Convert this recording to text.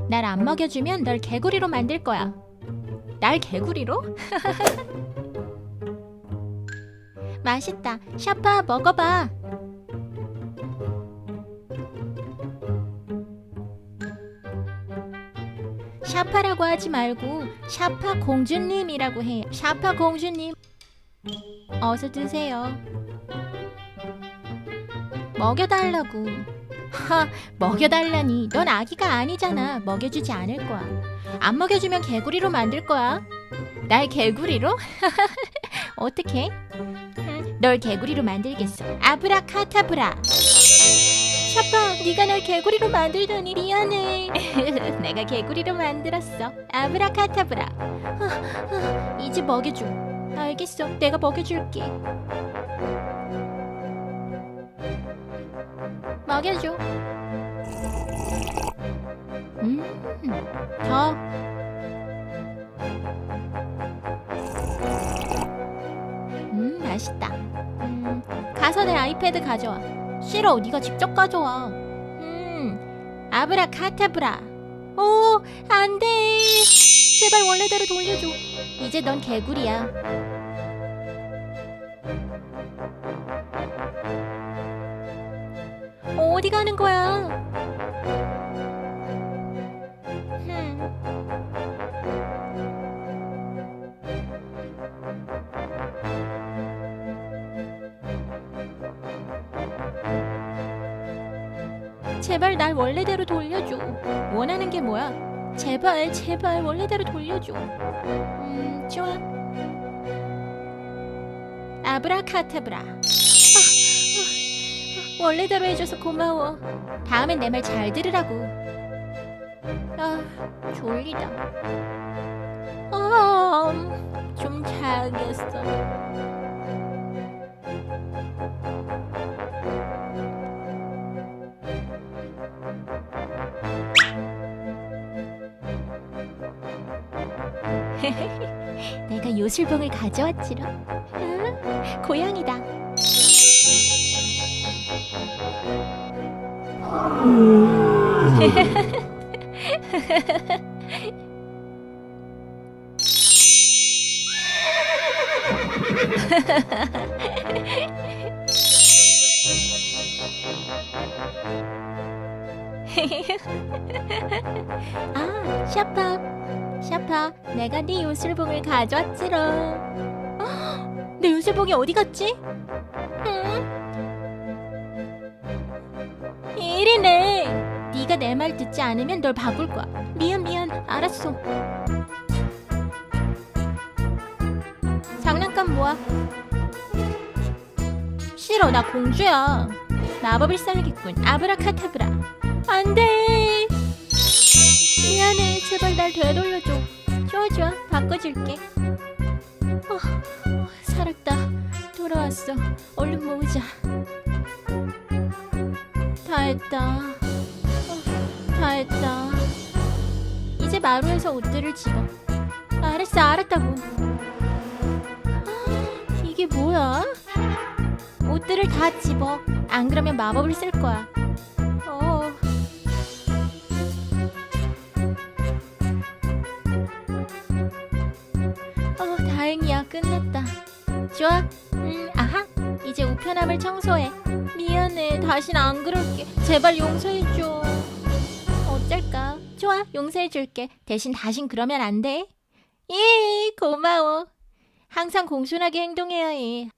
날 안 먹여주면 널 개구리로 만들 거야. 날 개구리로? 맛있다. 샤파 먹어봐. 샤파라고 하지 말고 샤파 공주님이라고 해요. 샤파 공주님, 어서 드세요. 먹여달라고. 하, 먹여달라니. 넌 아기가 아니잖아. 먹여주지 않을 거야. 안 먹여주면 개구리로 만들 거야. 날 개구리로? 어떡해? 널 개구리로 만들겠어. 아브라카타브라. 샤파, 네가 날 개구리로 만들다니 미안해. 내가 개구리로 만들었어. 아브라카타브라. 이제 먹여줘. 알겠어. 내가 먹여줄게. 먹여줘. 더. 맛있다. 가서 내 아이패드 가져와. 싫어, 네가 직접 가져와. 아브라카타브라. 오, 안 돼. 제발 원래대로 돌려줘. 이제 넌 개구리야. 어디 가는 거야? 제발 날 원래대로 돌려줘. 원하는 게 뭐야? 제발 제발 원래대로 돌려줘. 좋아. 아브라카타브라. 원래대로 해줘서 고마워. 다음엔 내 말 잘 들으라고. 졸리다. 좀 자야겠어. 내가 요술봉을 가져왔지롱. 고양이다. 샤파. 샤파, 내가 네 요술봉을 가져왔지롱. 내 요술봉이 어디 갔지? 이리네. 네가 내 말 듣지 않으면 널 바꿀 거야. 미안, 알았어. 장난감 모아. 싫어, 나 공주야. 마법을 써야겠군. 아브라카타브라. 안 돼. 미안해. 제발 날 되돌려줘. 좋아. 바꿔줄게. 살았다. 돌아왔어. 얼른 모으자. 다 했다. 이제 마루에서 옷들을 집어. 알았어, 알았다고. 이게 뭐야? 옷들을 다 집어. 안 그러면 마법을 쓸 거야. 다행이야. 끝냈다. 좋아. 아하. 이제 우편함을 청소해. 미안해. 다신 안 그럴게. 제발 용서해줘. 어쩔까? 좋아. 용서해줄게. 대신 다신 그러면 안 돼. 예, 고마워. 항상 공손하게 행동해야 해.